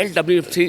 LWC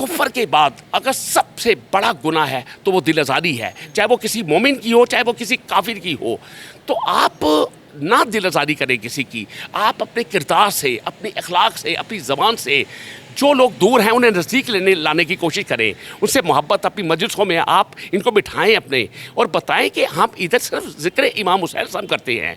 کفر کے بعد اگر سب سے بڑا گناہ ہے تو وہ دل آزاری ہے، چاہے وہ کسی مومن کی ہو چاہے وہ کسی کافر کی ہو. تو آپ نہ دل آزاری کریں کسی کی، آپ اپنے کردار سے، اپنے اخلاق سے، اپنی زبان سے جو لوگ دور ہیں انہیں نزدیک لانے کی کوشش کریں، ان سے محبت اپنی مجلسوں میں آپ ان کو بٹھائیں اپنے، اور بتائیں کہ ہم ادھر صرف ذکر امام حسین ہم کرتے ہیں.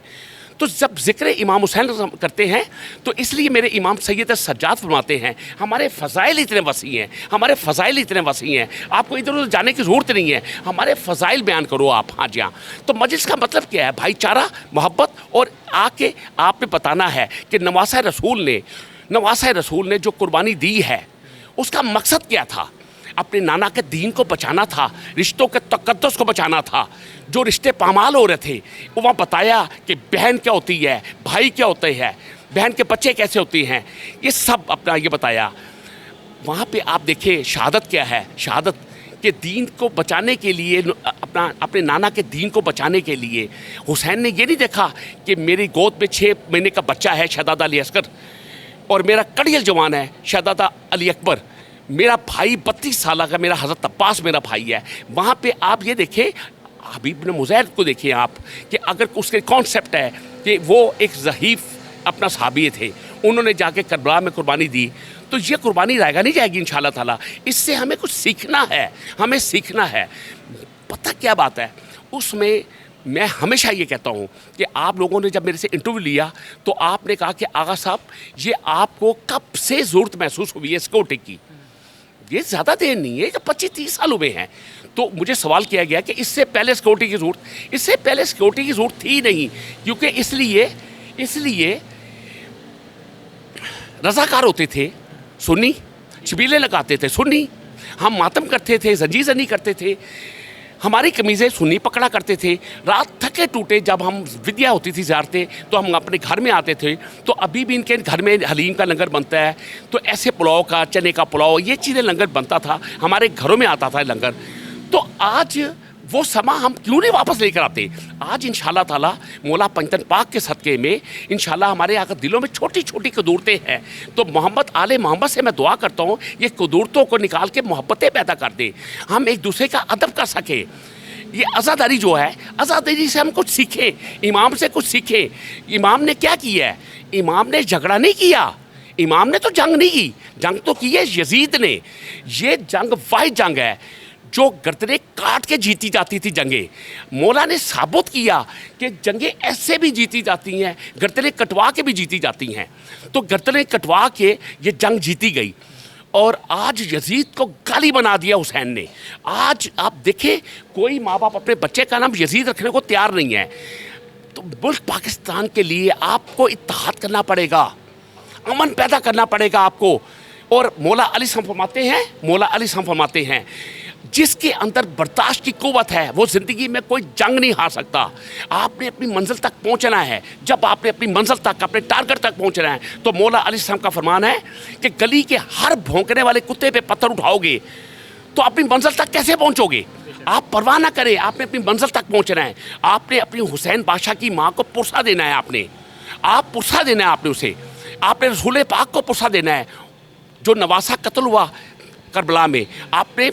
تو جب ذکر امام حسین کرتے ہیں تو اس لیے میرے امام سید سجاد فرماتے ہیں ہمارے فضائل اتنے وسیع ہیں، ہمارے فضائل اتنے وسیع ہیں، آپ کو ادھر ادھر جانے کی ضرورت نہیں ہے، ہمارے فضائل بیان کرو آپ. ہاں جی ہاں. تو مجلس کا مطلب کیا ہے؟ بھائی چارہ، محبت، اور آ کے آپ نے بتانا ہے کہ نواسہ رسول نے جو قربانی دی ہے اس کا مقصد کیا تھا؟ اپنے نانا کے دین کو بچانا تھا، رشتوں کے تقدس کو بچانا تھا. جو رشتے پامال ہو رہے تھے وہاں بتایا کہ بہن کیا ہوتی ہے، بھائی کیا ہوتے ہیں، بہن کے بچے کیسے ہوتے ہیں، یہ سب اپنا یہ بتایا. وہاں پہ آپ دیکھیں شہادت کیا ہے، شہادت کہ دین کو بچانے کے لیے، اپنے نانا کے دین کو بچانے کے لیے حسین نے یہ نہیں دیکھا کہ میری گود میں 6 مہینے کا بچہ ہے شہزادہ علی اصغر، اور میرا کڑیل جوان ہے شہزادہ علی اکبر، میرا بھائی 32 سالہ کا میرا حضرت عباس میرا بھائی ہے. وہاں پہ آپ یہ دیکھیں حبیب بن مظاہر کو دیکھیں آپ کہ اگر اس کے کانسیپٹ ہے کہ وہ ایک ضعیف اپنا صحابی تھے، انہوں نے جا کے کربلا میں قربانی دی، تو یہ قربانی رائے گا نہیں جائے گی انشاءاللہ تعالیٰ. اس سے ہمیں کچھ سیکھنا ہے، ہمیں سیکھنا ہے. پتہ کیا بات ہے اس میں ہمیشہ یہ کہتا ہوں کہ آپ لوگوں نے جب میرے سے انٹرویو لیا تو آپ نے کہا کہ آغا صاحب یہ آپ کو کب سے ضرورت محسوس ہوئی ہے سیکورٹی کی؟ یہ زیادہ دیر نہیں ہے کہ 25-30 سال ہوئے ہیں. تو مجھے سوال کیا گیا کہ اس سے پہلے سیکورٹی کی ضرورت تھی نہیں، کیونکہ اس لیے رضاکار ہوتے تھے سنی، شبیلے لگاتے تھے سنی، ہم ماتم کرتے تھے، زنجیر زنی کرتے تھے، ہماری قمیضیں سنی پکڑا کرتے تھے. رات تھکے ٹوٹے جب ہم ودیا ہوتی تھی زیارتیں تو ہم اپنے گھر میں آتے تھے، تو ابھی بھی ان کے گھر میں حلیم کا لنگر بنتا ہے، تو ایسے پلاؤ کا، چنے کا پلاؤ، یہ چیزیں لنگر بنتا تھا، ہمارے گھروں میں آتا تھا لنگر. تو آج وہ سما ہم کیوں نہیں واپس لے کر آتے؟ آج انشاءاللہ تعالیٰ مولا پنجتن پاک کے صدقے میں انشاءاللہ ہمارے اگر دلوں میں چھوٹی چھوٹی قدورتیں ہیں تو محمد آل محمد سے میں دعا کرتا ہوں یہ قدورتوں کو نکال کے محبتیں پیدا کر دے، ہم ایک دوسرے کا ادب کر سکیں. یہ عزاداری جو ہے، عزاداری سے ہم کچھ سیکھیں، امام سے کچھ سیکھیں. امام نے کیا کیا ہے؟ امام نے جھگڑا نہیں کیا، امام نے تو جنگ نہیں کی، جنگ تو کی ہے یزید نے. یہ جنگ واحد جنگ ہے جو گردنیں کاٹ کے جیتی جاتی تھی جنگیں. مولا نے ثابت کیا کہ جنگیں ایسے بھی جیتی جاتی ہیں، گردنیں کٹوا کے بھی جیتی جاتی ہیں. تو گردنیں کٹوا کے یہ جنگ جیتی گئی، اور آج یزید کو گالی بنا دیا حسین نے. آج آپ دیکھیں کوئی ماں باپ اپنے بچے کا نام یزید رکھنے کو تیار نہیں ہے. تو ملک پاکستان کے لیے آپ کو اتحاد کرنا پڑے گا، امن پیدا کرنا پڑے گا آپ کو. اور مولا علی فرماتے ہیں جس کے اندر برداشت کی قوت ہے وہ زندگی میں کوئی جنگ نہیں ہار سکتا. آپ نے اپنی منزل تک پہنچنا ہے. جب آپ نے اپنی منزل تک، اپنے ٹارگٹ تک پہنچنا ہے تو مولا علی السلام کا فرمان ہے کہ گلی کے ہر بھونکنے والے کتے پہ پتھر اٹھاؤ گے تو اپنی منزل تک کیسے پہنچو گے؟ آپ پرواہ نہ کریں، آپ نے اپنی منزل تک پہنچنا ہے. آپ نے اپنی حسین بادشاہ کی ماں کو پرسہ دینا ہے، آپ نے اسے، آپ نے رسول پاک کو پرسہ دینا ہے. جو نواسہ قتل ہوا کربلا میں، آپ نے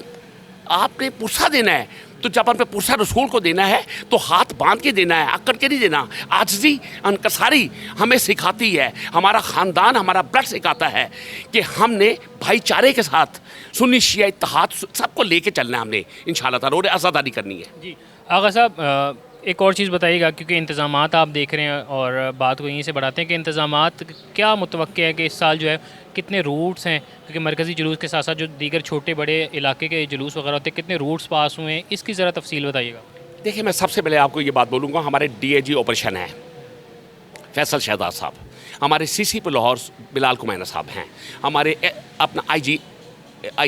پرسہ دینا ہے. تو جب ہم پہ پرسہ رسول کو دینا ہے تو ہاتھ باندھ کے دینا ہے، اکڑ کے نہیں دینا. عاجزی، انکساری ہمیں سکھاتی ہے، ہمارا خاندان، ہمارا بلڈ سکھاتا ہے کہ ہم نے بھائی چارے کے ساتھ سنی شیعہ اتحاد سب کو لے کے چلنا ہے. ہم نے انشاءاللہ تعالیٰ اور آزاداری کرنی ہے. جی آغا صاحب، ایک اور چیز بتائیے گا، کیونکہ انتظامات آپ دیکھ رہے ہیں اور بات کو یہیں سے بڑھاتے ہیں کہ انتظامات کیا متوقع ہے کہ اس سال جو ہے کتنے روٹس ہیں، کیونکہ مرکزی جلوس کے ساتھ ساتھ جو دیگر چھوٹے بڑے علاقے کے جلوس وغیرہ ہوتے ہیں، کتنے روٹس پاس ہوئے ہیں، اس کی ذرا تفصیل بتائیے گا. دیکھیں میں سب سے پہلے آپ کو یہ بات بولوں گا، ہمارے ڈی اے جی آپریشن ہیں فیصل شہزاد صاحب، ہمارے سی سی پہ لاہور بلال کمینہ صاحب ہیں، ہمارے اپنا آئی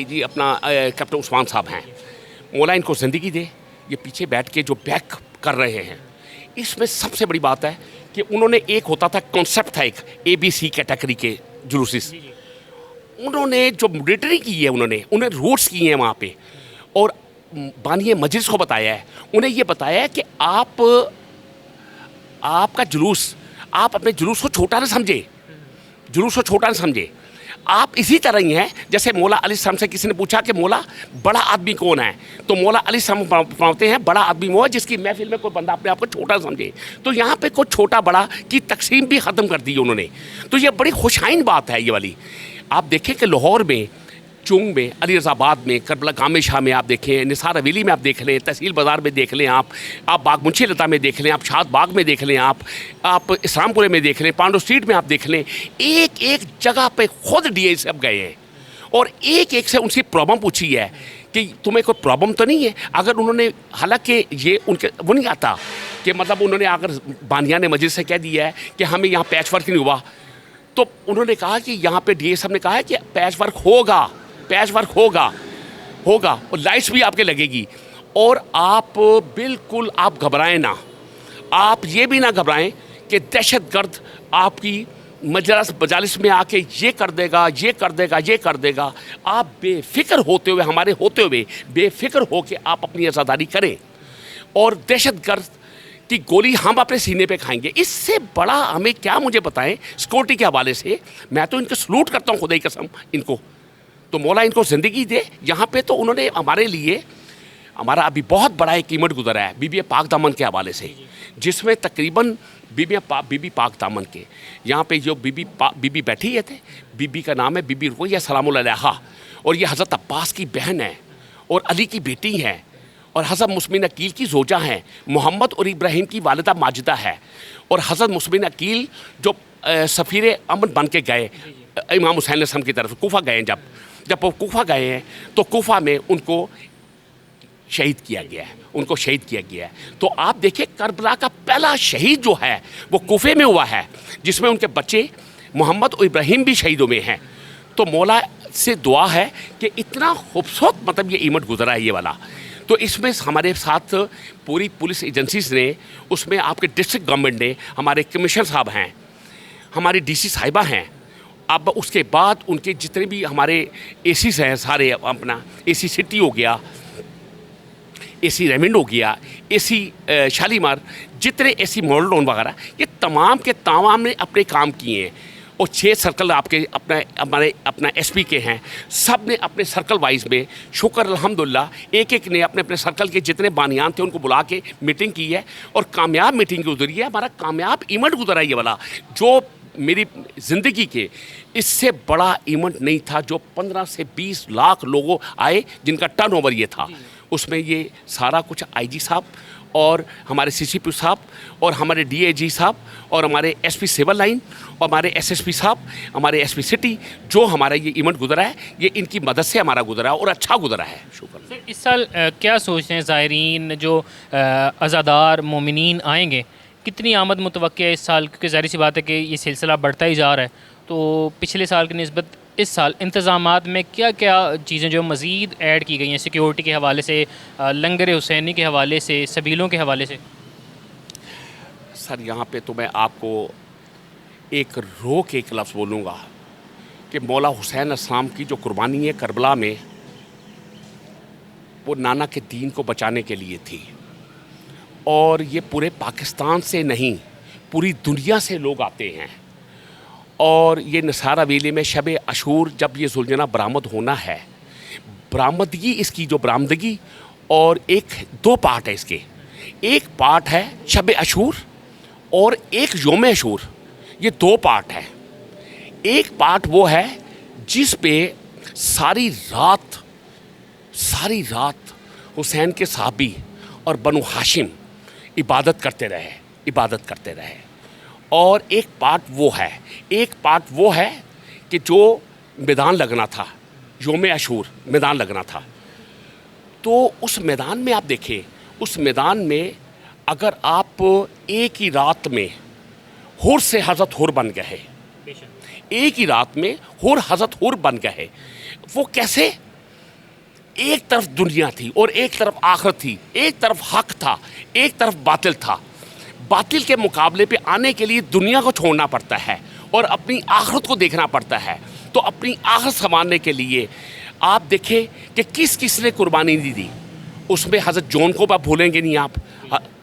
جی اپنا کیپٹن عثمان صاحب ہیں. مولا ان کو زندگی دے، یہ پیچھے بیٹھ کے جو بیک کر رہے ہیں. اس میں سب سے بڑی بات ہے کہ انہوں نے ایک ہوتا تھا کانسیپٹ تھا، ایک ABC کیٹیگری کے جلوسز، انہوں نے جو مانیٹری کی ہے، انہیں روٹس کیے ہیں وہاں پہ، اور بانی مجلس کو بتایا ہے، انہیں یہ بتایا ہے کہ آپ کا جلوس، آپ اپنے جلوس کو چھوٹا نہ سمجھے، آپ اسی طرح ہی ہیں جیسے مولا علیہ السلام سے کسی نے پوچھا کہ مولا بڑا آدمی کون ہے، تو مولا علیہ السلام فرماتے ہیں بڑا آدمی وہ ہے جس کی محفل میں کوئی بندہ اپنے آپ کو چھوٹا سمجھے. تو یہاں پہ کوئی چھوٹا بڑا کی تقسیم بھی ختم کر دی انہوں نے. تو یہ بڑی خوشائن بات ہے یہ والی. آپ دیکھیں کہ لاہور میں، چونگ میں، علی رضا آباد میں، کربلا گام شاہ میں آپ دیکھیں، نثار حویلی میں آپ دیکھ لیں، تحصیل بازار میں دیکھ لیں، آپ باغ منشی لتا میں دیکھ لیں، آپ شاد باغ میں دیکھ لیں، آپ اسلام پورے میں دیکھ لیں، پانڈو اسٹریٹ میں آپ دیکھ لیں، ایک ایک جگہ پہ خود ڈی اے صاحب گئے ہیں اور ایک ایک سے ان سے پرابلم پوچھی ہے کہ تمہیں کوئی پرابلم تو نہیں ہے. اگر انہوں نے، حالانکہ یہ ان کے وہ نہیں آتا کہ مطلب انہوں نے اگر بانیان مجلس سے کہہ دیا ہے کہ ہمیں یہاں پیچ ورک نہیں ہوا، تو انہوں نے کہا کہ یہاں پہ ڈی اے صاحب نے کہا ہے کہ پیچ ورک ہوگا، پیچ ورک ہوگا اور لائٹس بھی آپ کے لگے گی. اور آپ بالکل آپ گھبرائیں نہ، آپ یہ بھی نہ گھبرائیں کہ دہشت گرد آپ کی مجالس میں آ کے یہ کر دے گا، یہ کر دے گا، یہ کر دے گا. آپ بے فکر ہوتے ہوئے، ہمارے ہوتے ہوئے بے فکر ہو کے آپ اپنی عزاداری کریں، اور دہشت گرد کی گولی ہم اپنے سینے پہ کھائیں گے. اس سے بڑا ہمیں کیا مجھے بتائیں سیکورٹی کے حوالے سے. میں تو ان کو سلوٹ کرتا ہوں خدا کی قسم ان کو. تو مولا ان کو زندگی دے. یہاں پہ تو انہوں نے ہمارے لیے، ہمارا ابھی بہت بڑا ایک ایونٹ گزرا ہے بی بی پاک دامن کے حوالے سے، جس میں تقریباً بی بی پاک دامن کے یہاں پہ جو بی بی بیٹھی ہے تھے، بی بی کا نام ہے بی بی رقیہ سلام اللہ علیہا، اور یہ حضرت عباس کی بہن ہے اور علی کی بیٹی ہے، اور حضرت مسلم عقیل کی زوجہ ہیں، محمد اور ابراہیم کی والدہ ماجدہ ہے، اور حضرت مسلم عقیل جو سفیر امن بن کے گئے امام حسین علیہ السلام کی طرف کوفہ گئے ہیں. جب وہ کوفہ گئے ہیں تو کوفہ میں ان کو شہید کیا گیا ہے، ان کو شہید کیا گیا ہے. تو آپ دیکھیں کربلا کا پہلا شہید جو ہے وہ کوفے میں ہوا ہے، جس میں ان کے بچے محمد اور ابراہیم بھی شہیدوں میں ہیں. تو مولا سے دعا ہے کہ اتنا خوبصورت مطلب یہ ایونٹ گزرا ہے یہ والا. تو اس میں ہمارے ساتھ پوری پولیس ایجنسیز نے، اس میں آپ کے ڈسٹرکٹ گورنمنٹ نے، ہمارے کمشنر صاحب ہیں، ہماری ڈی سی صاحبہ ہیں، اب اس کے بعد ان کے جتنے بھی ہمارے اے سیز ہیں سارے، اپنا اے سی سٹی ہو گیا، اے سی ریمنڈ ہو گیا، اے سی شالیمار، جتنے اے سی ماڈل ٹاؤن وغیرہ، یہ تمام کے تمام نے اپنے کام کیے ہیں. اور 6 سرکل آپ کے اپنا ایس پی کے ہیں، سب نے اپنے سرکل وائز میں شکر الحمدللہ ایک ایک نے اپنے اپنے سرکل کے جتنے بانیان تھے ان کو بلا کے میٹنگ کی ہے، اور کامیاب میٹنگ گزری ہے. ہمارا کامیاب ایونٹ گزرا ہے یہ والا، جو میری زندگی کے اس سے بڑا ایونٹ نہیں تھا. جو 15 سے 20 لاکھ لوگوں آئے جن کا ٹرن اوور یہ تھا، اس میں یہ سارا کچھ آئی جی صاحب اور ہمارے سی سی پی صاحب اور ہمارے ڈی اے جی صاحب اور ہمارے ایس پی سول لائن اور ہمارے ایس ایس پی صاحب، ہمارے ایس پی سٹی، جو ہمارا یہ ایونٹ گزرا ہے یہ ان کی مدد سے ہمارا گزرا ہے اور اچھا گزرا ہے. شکر. سر اس سال کیا سوچتے ہیں زائرین جو عزادار مومنین آئیں گے، کتنی آمد متوقع ہے اس سال؟ کیونکہ ظاہر سی بات ہے کہ یہ سلسلہ بڑھتا ہی جا رہا ہے. تو پچھلے سال کی نسبت اس سال انتظامات میں کیا کیا چیزیں جو مزید ایڈ کی گئی ہیں، سیکیورٹی کے حوالے سے، لنگر حسینی کے حوالے سے، سبیلوں کے حوالے سے؟ سر یہاں پہ تو میں آپ کو ایک روک ایک لفظ بولوں گا کہ مولا حسین علیہ السلام کی جو قربانی ہے کربلا میں، وہ نانا کے دین کو بچانے کے لیے تھی. اور یہ پورے پاکستان سے نہیں، پوری دنیا سے لوگ آتے ہیں. اور یہ نثار حویلی میں شب عاشور جب یہ ذوالجناح برآمد ہونا ہے، برآمدگی اس کی جو برآمدگی، اور دو پارٹ ہے اس کے. ایک پارٹ ہے شب عاشور اور ایک یوم عاشور، یہ 2 پارٹ ہے. ایک پارٹ وہ ہے جس پہ ساری رات حسین کے صحابی اور بنو ہاشم عبادت کرتے رہے. اور ایک پارٹ وہ ہے کہ جو میدان لگنا تھا، یوم عاشور میدان لگنا تھا. تو اس میدان میں آپ دیکھیں، اس میدان میں اگر آپ ایک ہی رات میں حور سے حضرت حور بن گئے، ایک ہی رات میں حضرت حور بن گئے. وہ کیسے؟ ایک طرف دنیا تھی اور ایک طرف آخرت تھی، ایک طرف حق تھا، ایک طرف باطل تھا. باطل کے مقابلے پہ آنے کے لیے دنیا کو چھوڑنا پڑتا ہے اور اپنی آخرت کو دیکھنا پڑتا ہے. تو اپنی آخرت سنوارنے کے لیے آپ دیکھیں کہ کس کس نے قربانی دی. اس میں حضرت جون کو آپ بھولیں گے نہیں. آپ